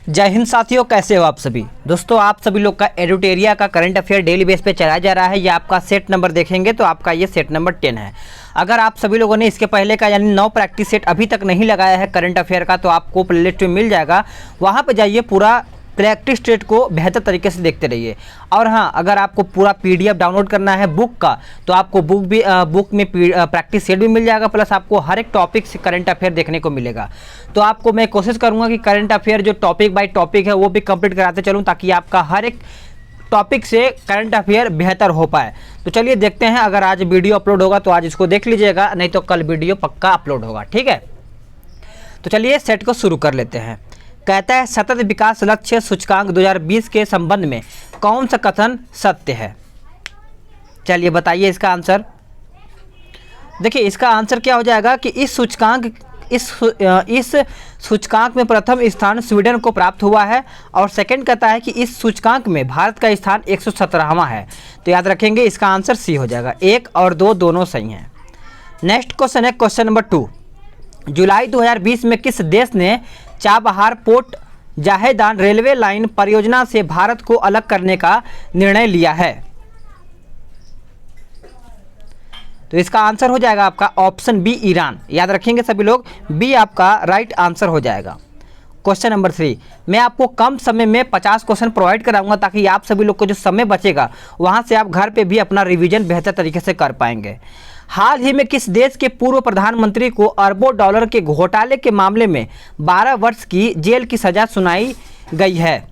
जय हिंद साथियों, कैसे हो आप सभी। दोस्तों, आप सभी लोग का एडुटेरिया का करंट अफेयर डेली बेस पे चलाया जा रहा है। ये आपका सेट नंबर देखेंगे तो आपका ये सेट नंबर 10 है। अगर आप सभी लोगों ने इसके पहले का यानी 9 प्रैक्टिस सेट अभी तक नहीं लगाया है करंट अफेयर का, तो आपको प्लेलिस्ट में मिल जाएगा। वहाँ पर जाइए, पूरा प्रैक्टिस सेट को बेहतर तरीके से देखते रहिए। और हाँ, अगर आपको पूरा पीडीएफ डाउनलोड करना है बुक का, तो आपको बुक में प्रैक्टिस सेट भी मिल जाएगा, प्लस आपको हर एक टॉपिक से करंट अफेयर देखने को मिलेगा। तो आपको मैं कोशिश करूंगा कि करंट अफेयर जो टॉपिक बाय टॉपिक है वो भी कंप्लीट कराते चलूँ, ताकि आपका हर एक टॉपिक से करंट अफेयर बेहतर हो पाए। तो चलिए देखते हैं। अगर आज वीडियो अपलोड होगा तो आज इसको देख लीजिएगा, नहीं तो कल वीडियो पक्का अपलोड होगा, ठीक है। तो चलिए सेट को शुरू कर लेते हैं। कहता है, सतत विकास लक्ष्य सूचकांक 2020 के संबंध में कौन सा कथन सत्य है। चलिए बताइए इसका आंसर। देखिए, इसका आंसर क्या हो जाएगा कि इस सूचकांक में प्रथम स्थान स्वीडन को प्राप्त हुआ है, और सेकंड कहता है कि इस सूचकांक में भारत का स्थान 117वां है। तो याद रखेंगे, इसका आंसर सी हो जाएगा। 1 और 2 दोनों सही हैं। नेक्स्ट क्वेश्चन है क्वेश्चन नंबर 2। जुलाई 2020 में किस देश ने Chabahar port Zahedan railway line परियोजना से भारत को अलग करने का निर्णय लिया है। तो इसका आंसर हो जाएगा आपका ऑप्शन बी, ईरान। याद रखेंगे सभी लोग, बी आपका राइट आंसर हो जाएगा। Question number 3। मैं आपको कम समय में 50 क्वेश्चन प्रोवाइड कराऊंगा, ताकि आप सभी लोग को जो समय बचेगा वहां से आप घर पे भी अपना रिवीजन बेहतर तरीके से कर पाएंगे। हाल ही में किस देश के पूर्व प्रधानमंत्री को अरबों डॉलर के घोटाले के मामले में 12 वर्ष की जेल की सजा सुनाई गई है।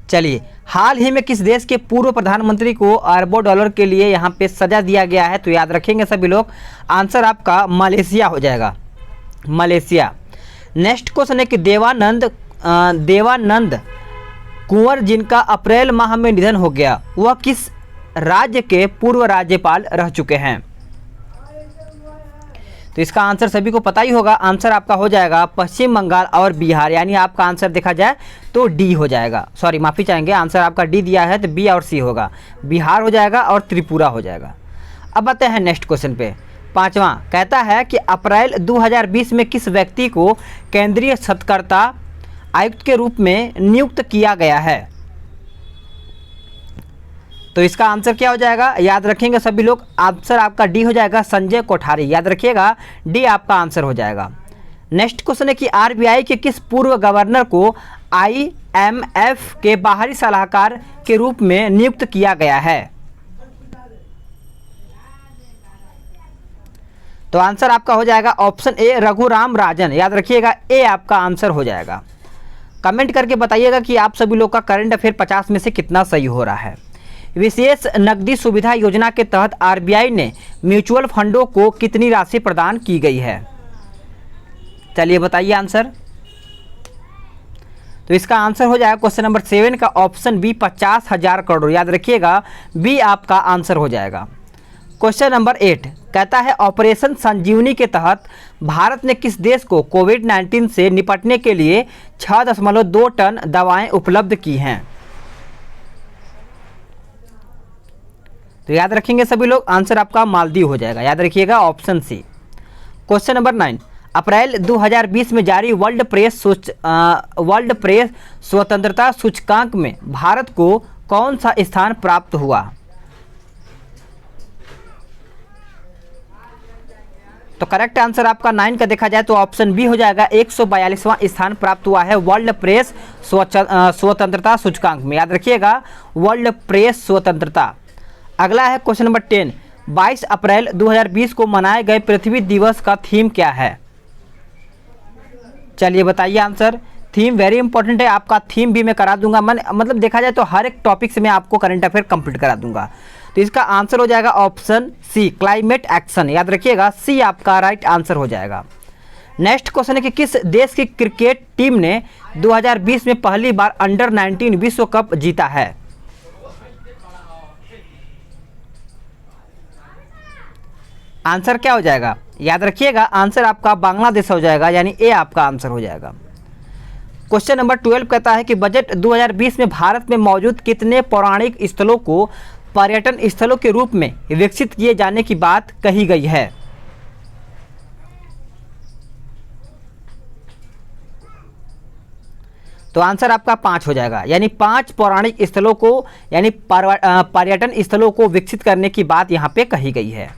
चलिए, हाल ही में किस देश के पूर्व प्रधानमंत्री को अरबों डॉलर के लिए यहाँ पे सजा दिया गया है। तो याद रखेंगे सभी लोग, आंसर आपका मलेशिया हो जाएगा, मलेशिया। नेक्स्ट क्वेश्चन है कि देवानंद कुंवर जिनका अप्रैल माह में निधन हो गया, वह किस राज्य के पूर्व राज्यपाल रह चुके हैं। तो इसका आंसर सभी को पता ही होगा। आंसर आपका हो जाएगा पश्चिम बंगाल और बिहार, यानी आपका आंसर देखा जाए तो डी हो जाएगा। सॉरी, माफ़ी चाहेंगे, आंसर आपका डी दिया है तो बी और सी होगा। बिहार हो जाएगा और त्रिपुरा हो जाएगा। अब आते हैं नेक्स्ट क्वेश्चन पे। 5वां कहता है कि अप्रैल 2020 में किस व्यक्ति को केंद्रीय सतर्कता आयुक्त के रूप में नियुक्त किया गया है। तो इसका आंसर क्या हो जाएगा, याद रखेंगे सभी लोग, आंसर आपका डी हो जाएगा, संजय कोठारी। याद रखिएगा, डी आपका आंसर हो जाएगा। नेक्स्ट क्वेश्चन है कि आरबीआई के किस पूर्व गवर्नर को आईएमएफ के बाहरी सलाहकार के रूप में नियुक्त किया गया है। तो आंसर आपका हो जाएगा ऑप्शन ए, रघुराम राजन। याद रखिएगा, ए आपका आंसर हो जाएगा। कमेंट करके बताइएगा कि आप सभी लोग का करंट अफेयर 50 में से कितना सही हो रहा है। विशेष नकदी सुविधा योजना के तहत आरबीआई ने म्यूचुअल फंडों को कितनी राशि प्रदान की गई है। चलिए बताइए आंसर। तो इसका आंसर हो जाएगा क्वेश्चन नंबर 7 का ऑप्शन बी, 50,000 करोड़। याद रखिएगा, बी आपका आंसर हो जाएगा। क्वेश्चन नंबर 8 कहता है, ऑपरेशन संजीवनी के तहत भारत ने किस देश को कोविड-19 से निपटने के लिए 6.2 टन दवाएं उपलब्ध की हैं। तो याद रखेंगे सभी लोग, आंसर आपका मालदीव हो जाएगा। याद रखिएगा, ऑप्शन सी। क्वेश्चन नंबर 9 अप्रैल 2020 में जारी वर्ल्ड प्रेस स्वतंत्रता सूचकांक में भारत को कौन सा स्थान प्राप्त हुआ। तो करेक्ट आंसर आपका 9 का देखा जाए तो ऑप्शन बी हो जाएगा, 142वां स्थान प्राप्त हुआ है वर्ल्ड प्रेस स्वतंत्रता सूचकांक में। याद रखिएगा, वर्ल्ड प्रेस स्वतंत्रता। अगला है क्वेश्चन नंबर 10। 22 अप्रैल 2020 को मनाए गए पृथ्वी दिवस का थीम क्या है। चलिए बताइए आंसर। थीम वेरी इंपॉर्टेंट है, आपका थीम भी मैं करा दूंगा। मतलब देखा जाए तो हर एक टॉपिक से मैं आपको करंट अफेयर कंप्लीट करा दूंगा। तो इसका आंसर हो जाएगा ऑप्शन सी, क्लाइमेट एक्शन। याद रखिएगा, सी आपका राइट आंसर हो जाएगा। नेक्स्ट क्वेश्चन है कि किस देश की क्रिकेट टीम ने 2020 में पहली बार अंडर-19 विश्व कप जीता है। आंसर क्या हो जाएगा, याद रखिएगा, आंसर आपका बांग्लादेश हो जाएगा, यानी ए आपका आंसर हो जाएगा। क्वेश्चन नंबर 12 कहता है कि बजट 2020 में भारत में मौजूद कितने पौराणिक स्थलों को पर्यटन स्थलों के रूप में विकसित किए जाने की बात कही गई है। तो आंसर आपका 5 हो जाएगा, यानी 5 पौराणिक स्थलों को यानी पर्यटन स्थलों को विकसित करने की बात यहाँ पे कही गई है।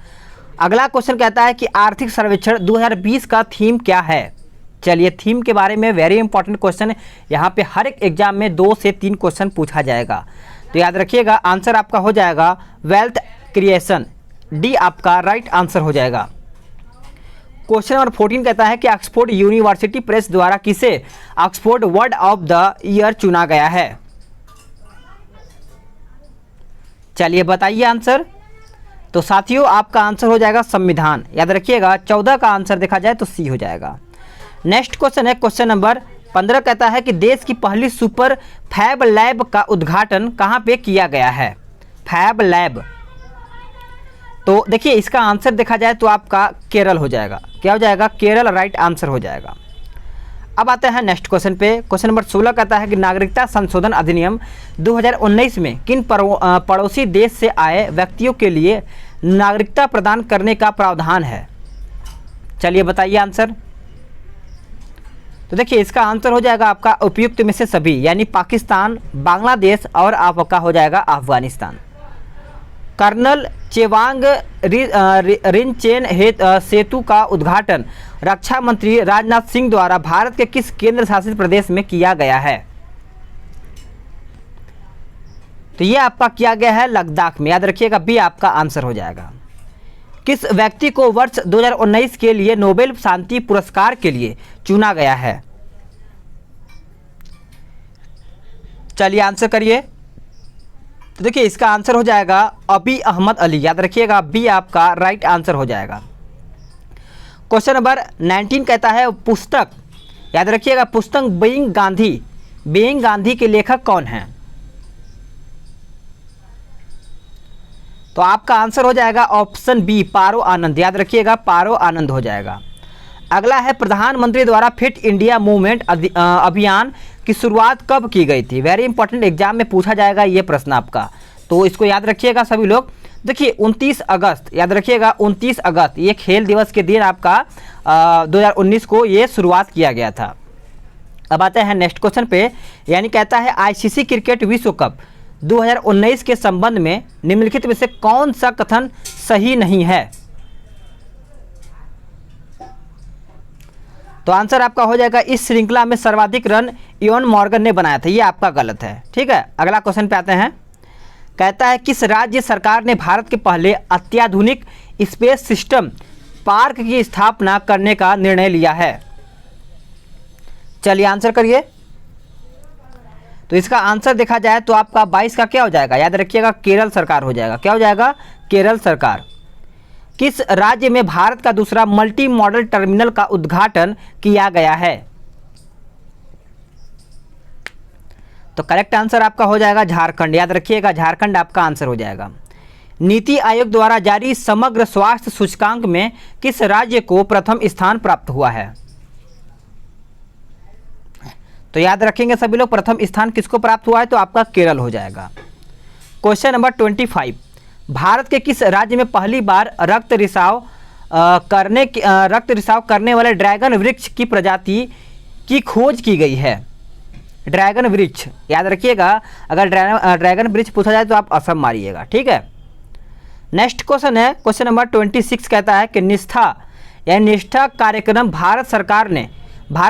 अगला क्वेश्चन कहता है कि आर्थिक सर्वेक्षण 2020 का थीम क्या है। चलिए, थीम के बारे में वेरी इंपॉर्टेंट क्वेश्चन, यहाँ पे हर एक एग्जाम में 2 से 3 क्वेश्चन पूछा जाएगा, तो याद रखिएगा। आंसर आपका हो जाएगा वेल्थ क्रिएशन, डी आपका राइट आंसर हो जाएगा। क्वेश्चन नंबर 14 कहता है कि ऑक्सफोर्ड यूनिवर्सिटी प्रेस द्वारा किसे Oxford word of the year चुना गया है। चलिए बताइए आंसर। तो साथियों, आपका आंसर हो जाएगा संविधान, याद रखिएगा। 14 का आंसर देखा जाए तो सी हो जाएगा। नेक्स्ट क्वेश्चन है क्वेश्चन नंबर 15 कहता है कि देश की पहली सुपर फैब लैब का उद्घाटन कहाँ पे किया गया है। फैब लैब, तो देखिए इसका आंसर देखा जाए तो आपका केरल हो जाएगा। क्या हो जाएगा? केरल राइट आंसर हो जाएगा। अब आते हैं नेक्स्ट क्वेश्चन पे। क्वेश्चन नंबर 16 कहता है कि नागरिकता संशोधन अधिनियम 2019 में किन पड़ोसी देश से आए व्यक्तियों के लिए नागरिकता प्रदान करने का प्रावधान है। चलिए बताइए आंसर। तो देखिए इसका आंसर हो जाएगा आपका उपयुक्त में से सभी, यानी पाकिस्तान, बांग्लादेश और आपका हो जाएगा अफगानिस्तान। कर्नल चेवांग रिनचेन सेतु का उद्घाटन रक्षा मंत्री राजनाथ सिंह द्वारा भारत के किस केंद्र शासित प्रदेश में किया गया है। तो ये आपका किया गया है लद्दाख में, याद रखिएगा, बी आपका आंसर हो जाएगा। किस व्यक्ति को वर्ष 2019 के लिए नोबेल शांति पुरस्कार के लिए चुना गया है। चलिए आंसर करिए। तो देखिए इसका आंसर हो जाएगा अबी अहमद अली, याद रखिएगा, बी आपका राइट आंसर हो जाएगा। क्वेश्चन नंबर 19 कहता है पुस्तक, याद रखिएगा, पुस्तक बीइंग गांधी के लेखक कौन हैं। तो आपका आंसर हो जाएगा ऑप्शन बी पारो आनंद, याद रखिएगा, पारो आनंद हो जाएगा। अगला है प्रधानमंत्री द्वारा फिट इंडिया मूवमेंट अभियान की शुरुआत कब की गई थी। वेरी इंपॉर्टेंट, एग्जाम में पूछा जाएगा ये प्रश्न आपका, तो इसको याद रखिएगा सभी लोग। देखिए 29 अगस्त, याद रखिएगा 29 अगस्त, ये खेल दिवस के दिन आपका 2019 को ये शुरुआत किया गया था। अब आते हैं नेक्स्ट क्वेश्चन पे, यानी कहता है आईसीसी क्रिकेट विश्व कप 2019 के संबंध में निम्नलिखित में से कौन सा कथन सही नहीं है। तो आंसर आपका हो जाएगा इस श्रृंखला में सर्वाधिक रन इवन मॉर्गन ने बनाया था, ये आपका गलत है। ठीक है, अगला क्वेश्चन पे आते हैं। कहता है किस राज्य सरकार ने भारत के पहले अत्याधुनिक स्पेस सिस्टम पार्क की स्थापना करने का निर्णय लिया है। चलिए आंसर करिए। तो इसका आंसर देखा जाए तो आपका 22 का क्या हो जाएगा, याद रखिएगा, केरल सरकार हो जाएगा। क्या हो जाएगा? केरल सरकार। किस राज्य में भारत का दूसरा मल्टी मॉडल टर्मिनल का उद्घाटन किया गया है। तो करेक्ट आंसर आपका हो जाएगा झारखंड, याद रखिएगा, झारखंड आपका आंसर हो जाएगा। नीति आयोग द्वारा जारी समग्र स्वास्थ्य सूचकांक में किस राज्य को प्रथम स्थान प्राप्त हुआ है। तो याद रखेंगे सभी लोग, प्रथम स्थान किसको प्राप्त हुआ है, तो आपका केरल हो जाएगा। क्वेश्चन नंबर 25, भारत के किस राज्य में पहली बार रक्त रिसाव करने वाले ड्रैगन वृक्ष की प्रजाति की खोज की गई है। ड्रैगन वृक्ष, याद रखिएगा, अगर ड्रैगन वृक्ष पूछा जाए तो आप असम मारिएगा। ठीक है, नेक्स्ट क्वेश्चन है क्वेश्चन नंबर 26 कहता है कि निष्ठा कार्यक्रम भारत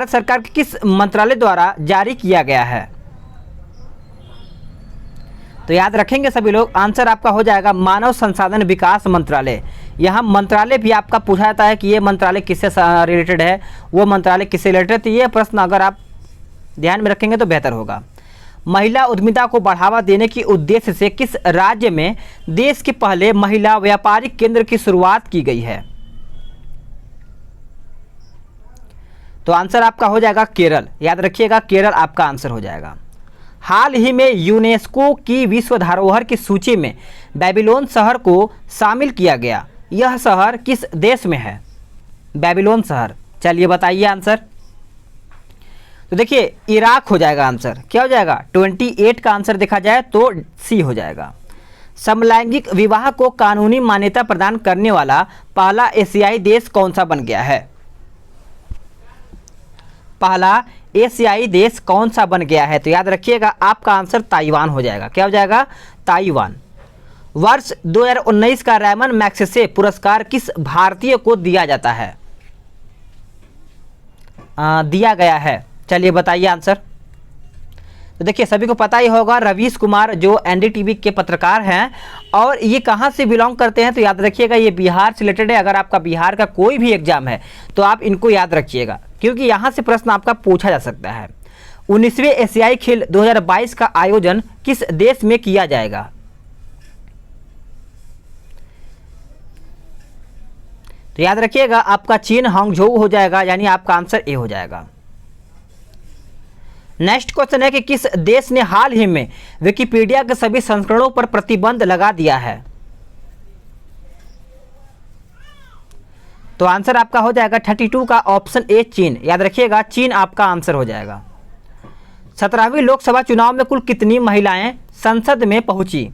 सरकार के किस मंत्रालय द्वारा जारी किया गया है। तो याद रखेंगे सभी लोग, आंसर आपका हो जाएगा मानव संसाधन विकास मंत्रालय। यहाँ मंत्रालय भी आपका पूछा जाता है कि ये मंत्रालय किससे रिलेटेड है, वो मंत्रालय किससे रिलेटेड, तो ये प्रश्न अगर आप ध्यान में रखेंगे तो बेहतर होगा। महिला उद्यमिता को बढ़ावा देने के उद्देश्य से किस राज्य में देश के पहले महिला व्यापारिक केंद्र की शुरुआत की गई है। तो आंसर आपका हो जाएगा केरल, याद रखिएगा, केरल आपका आंसर हो जाएगा। हाल ही में यूनेस्को की विश्व धरोहर की सूची में बेबीलोन शहर को शामिल किया गया, यह शहर किस देश में है। बेबीलोन शहर, चलिए बताइए आंसर। तो देखिए इराक हो जाएगा आंसर। क्या हो जाएगा? 28 का आंसर देखा जाए तो सी हो जाएगा। समलैंगिक विवाह को कानूनी मान्यता प्रदान करने वाला पहला एशियाई देश कौन सा बन गया है। पहला एशियाई देश कौन सा बन गया है? तो याद रखिएगा आपका आंसर ताइवान हो जाएगा। क्या हो जाएगा? ताइवान। वर्ष 2019 का रैमन मैग्सेसे पुरस्कार किस भारतीय को दिया जाता है? दिया गया है, चलिए बताइए आंसर। तो देखिए सभी को पता ही होगा, रवीश कुमार जो एनडीटीवी के पत्रकार हैं और ये कहाँ से बिलोंग करते हैं? तो याद रखिएगा ये बिहार से रिलेटेड है। अगर आपका बिहार का कोई भी एग्जाम है तो आप इनको याद रखिएगा, क्योंकि यहाँ से प्रश्न आपका पूछा जा सकता है। 19वें एशियाई खेल 2022 का आयोजन किस देश में किया जाएगा? तो याद रखिएगा आपका चीन हांगझोउ हो जाएगा, यानी आपका आंसर ए हो जाएगा। नेक्स्ट क्वेश्चन है कि किस देश ने हाल ही में विकिपीडिया के सभी संस्करणों पर प्रतिबंध लगा दिया है? तो आंसर आपका हो जाएगा 32 का ऑप्शन ए चीन। याद रखिएगा चीन आपका आंसर हो जाएगा। 17वीं लोकसभा चुनाव में कुल कितनी महिलाएं संसद में पहुंची?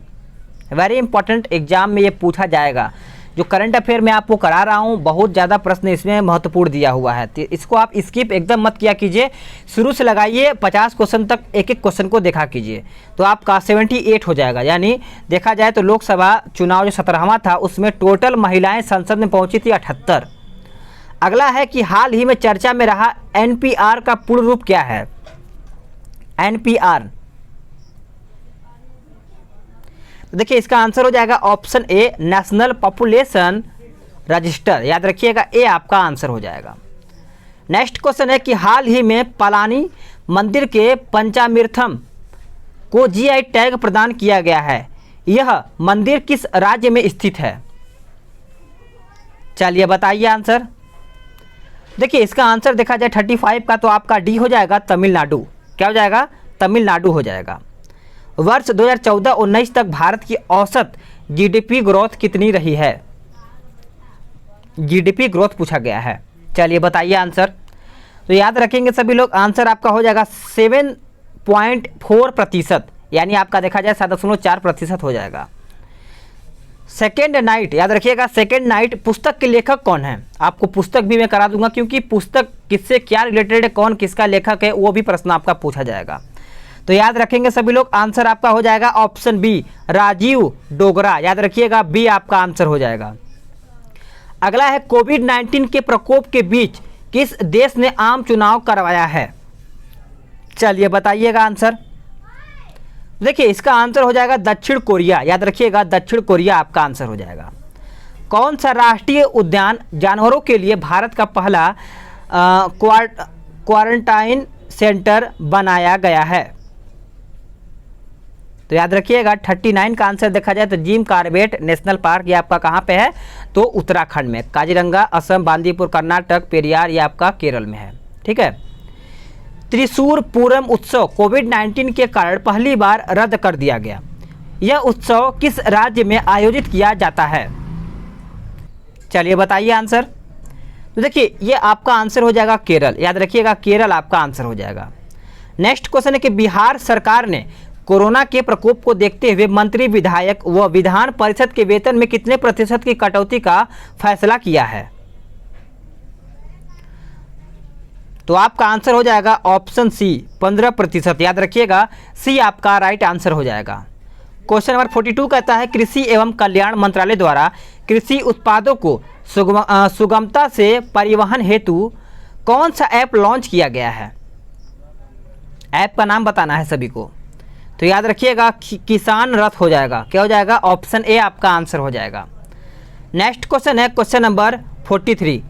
वेरी इंपॉर्टेंट एग्जाम में ये पूछा जाएगा। जो करंट अफेयर में आपको करा रहा हूँ बहुत ज़्यादा प्रश्न इसमें महत्वपूर्ण दिया हुआ है, तो इसको आप स्किप एकदम मत किया कीजिए, शुरू से लगाइए 50 क्वेश्चन तक एक एक क्वेश्चन को देखा कीजिए। तो आपका 78 हो जाएगा। यानी देखा जाए तो लोकसभा चुनाव जो 17वां था उसमें टोटल महिलाएं संसद में पहुंची थी 78। अगला है कि हाल ही में चर्चा में रहा एनपीआर का पूर्ण रूप क्या है? एनपीआर, देखिए इसका आंसर हो जाएगा option A national population register. याद रखिएगा ए आपका आंसर हो जाएगा। नेक्स्ट क्वेश्चन है कि हाल ही में पलानी मंदिर के पंचामृतम को जीआई टैग प्रदान किया गया है। यह मंदिर किस राज्य में स्थित है? चलिए बताइए आंसर। देखिए इसका आंसर देखा जाए 35 का तो आपका डी हो जाएगा तमिलनाडु। क्या हो जाएगा? तमिलनाडु हो जाएगा। वर्ष 2014-19 तक भारत की औसत जीडीपी ग्रोथ कितनी रही है? जीडीपी ग्रोथ पूछा गया है, चलिए बताइए आंसर। तो याद रखेंगे सभी लोग, आंसर आपका हो जाएगा 7.4%, यानी आपका देखा जाए 7.4% हो जाएगा। सेकेंड नाइट, याद रखिएगा सेकेंड नाइट पुस्तक के लेखक कौन है? आपको पुस्तक भी मैं करा दूंगा, क्योंकि पुस्तक किससे क्या रिलेटेड है, कौन किसका लेखक है, वो भी प्रश्न आपका पूछा जाएगा। तो याद रखेंगे सभी लोग, आंसर आपका हो जाएगा ऑप्शन बी राजीव डोगरा। याद रखिएगा बी आपका आंसर हो जाएगा। अगला है कोविड-19 के प्रकोप के बीच किस देश ने आम चुनाव करवाया है? चलिए बताइएगा आंसर। देखिए इसका आंसर हो जाएगा दक्षिण कोरिया। याद रखिएगा दक्षिण कोरिया आपका आंसर हो जाएगा। कौन सा राष्ट्रीय उद्यान जानवरों के लिए भारत का पहला क्वारंटाइन सेंटर बनाया गया है? तो याद रखिएगा 39 का आंसर देखा जाए तो जिम कॉर्बेट नेशनल पार्क, ये आपका कहाँ पे है? तो उत्तराखंड में। काजीरंगा असम, बांदीपुर कर्नाटक, पेरियार ये आपका केरल में है। ठीक है। त्रिशूर पूरम उत्सव कोविड-19 के कारण पहली बार रद्द कर दिया गया। यह उत्सव किस राज्य में आयोजित किया जाता है? चलिए बताइए आंसर। तो देखिए ये आपका आंसर हो जाएगा केरल। याद रखिएगा केरल आपका आंसर हो जाएगा। नेक्स्ट क्वेश्चन है कि बिहार सरकार ने कोरोना के प्रकोप को देखते हुए मंत्री, विधायक व विधान परिषद के वेतन में कितने प्रतिशत की कटौती का फैसला किया है? तो आपका आंसर हो जाएगा ऑप्शन सी 15%। याद रखिएगा सी आपका राइट आंसर हो जाएगा। क्वेश्चन नंबर 42 कहता है कृषि एवं कल्याण मंत्रालय द्वारा कृषि उत्पादों को सुगमता से परिवहन हेतु कौन सा ऐप लॉन्च किया गया है? ऐप का नाम बताना है सभी को। तो याद रखिएगा किसान रथ हो जाएगा। क्या हो जाएगा? ऑप्शन ए आपका आंसर हो जाएगा। नेक्स्ट क्वेश्चन है क्वेश्चन नंबर 43,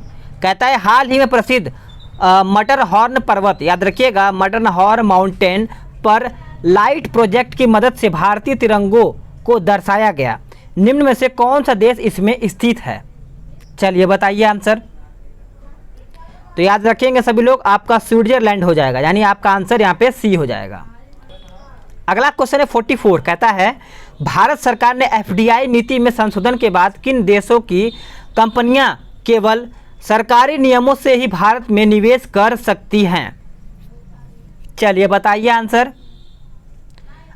कहता है हाल ही में प्रसिद्ध मटरहॉर्न पर्वत, याद रखिएगा मटरहॉर्न माउंटेन पर लाइट प्रोजेक्ट की मदद से भारतीय तिरंगों को दर्शाया गया। निम्न में से कौन सा देश इसमें स्थित है? चलिए बताइए आंसर। तो याद रखेंगे सभी लोग, आपका स्विट्जरलैंड हो जाएगा, यानी आपका आंसर यहाँ पे सी हो जाएगा। अगला क्वेश्चन है 44, कहता है भारत सरकार ने एफडीआई नीति में संशोधन के बाद किन देशों की कंपनियां केवल सरकारी नियमों से ही भारत में निवेश कर सकती हैं? चलिए बताइए आंसर।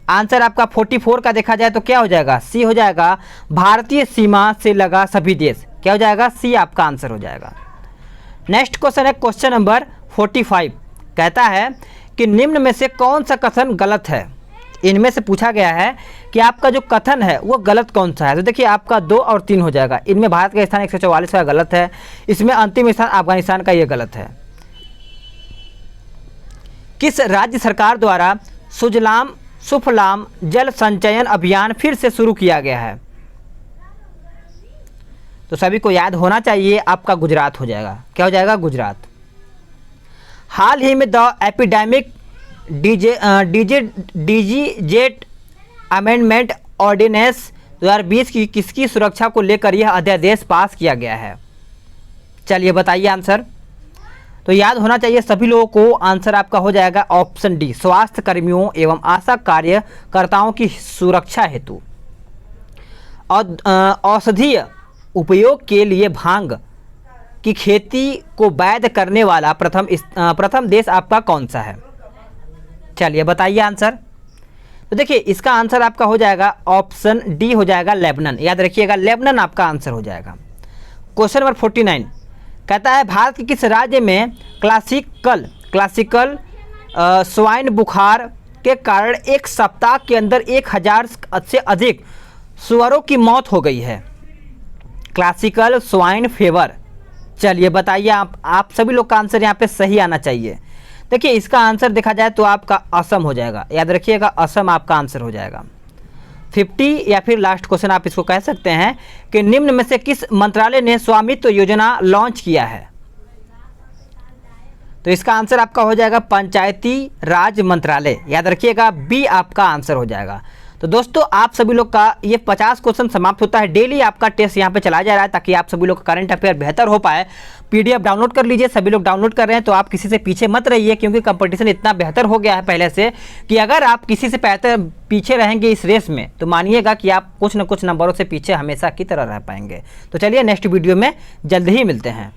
आंसर आपका 44 का देखा जाए तो क्या हो जाएगा? सी हो जाएगा भारतीय सीमा से लगा सभी देश। क्या हो जाएगा? सी आपका आंसर हो जाएगा। नेक्स्ट क्वेश्चन है क्वेश्चन नंबर 45, कहता है कि निम्न में से कौन सा कथन गलत है। इनमें से पूछा गया है कि आपका जो कथन है वो गलत कौन सा है। तो देखिए आपका 2 और 3 हो जाएगा। इनमें भारत का स्थान 144 का गलत है, इसमें अंतिम स्थान अफगानिस्तान का ये गलत है। किस राज्य सरकार द्वारा सुजलाम सुफलाम जल संचयन अभियान फिर से शुरू किया गया है? तो सभी को याद होना चाहिए, आपका गुजरात हो जाएगा। क्या हो जाएगा? गुजरात। हाल ही में द एपिडेमिक डीजीजेट अमेंडमेंट ऑर्डिनेंस 2020 की किसकी सुरक्षा को लेकर यह अध्यादेश पास किया गया है? चलिए बताइए आंसर। तो याद होना चाहिए सभी लोगों को, आंसर आपका हो जाएगा ऑप्शन डी, स्वास्थ्य कर्मियों एवं आशा कार्यकर्ताओं की सुरक्षा हेतु। और औषधीय उपयोग के लिए भांग की खेती को वैध करने वाला प्रथम देश आपका कौन सा है? चलिए बताइए आंसर। तो देखिए इसका आंसर आपका हो जाएगा ऑप्शन डी हो जाएगा लेबनान। याद रखिएगा लेबनान आपका आंसर हो जाएगा। क्वेश्चन नंबर 49 कहता है भारत के किस राज्य में क्लासिकल स्वाइन बुखार के कारण एक सप्ताह के अंदर 1000 से अधिक सुअरों की मौत हो गई है? Classical swine fever. चलिए बताइए आप सभी लोग का आंसर यहाँ पे सही आना चाहिए। देखिए इसका आंसर देखा जाए तो आपका असम हो जाएगा। याद रखिएगा असम आपका आंसर हो जाएगा। 50 या फिर लास्ट क्वेश्चन आप इसको कह सकते हैं कि निम्न में से किस मंत्रालय ने स्वामित्व योजना लॉन्च किया है? तो इसका आंसर आपका हो जाएगा पंचायती राज मंत्रालय। याद रखिएगा बी आपका आंसर हो जाएगा। तो दोस्तों आप सभी लोग का ये 50 क्वेश्चन समाप्त होता है। डेली आपका टेस्ट यहाँ पे चला जा रहा है ताकि आप सभी लोग का करंट अफेयर बेहतर हो पाए। पीडीएफ डाउनलोड कर लीजिए। सभी लोग डाउनलोड कर रहे हैं तो आप किसी से पीछे मत रहिए, क्योंकि कंपटीशन इतना बेहतर हो गया है पहले से कि अगर आप किसी से पीछे रहेंगे इस रेस में तो मानिएगा कि आप कुछ न कुछ नंबरों से पीछे हमेशा की तरह रह पाएंगे। तो चलिए नेक्स्ट वीडियो में जल्द ही मिलते हैं।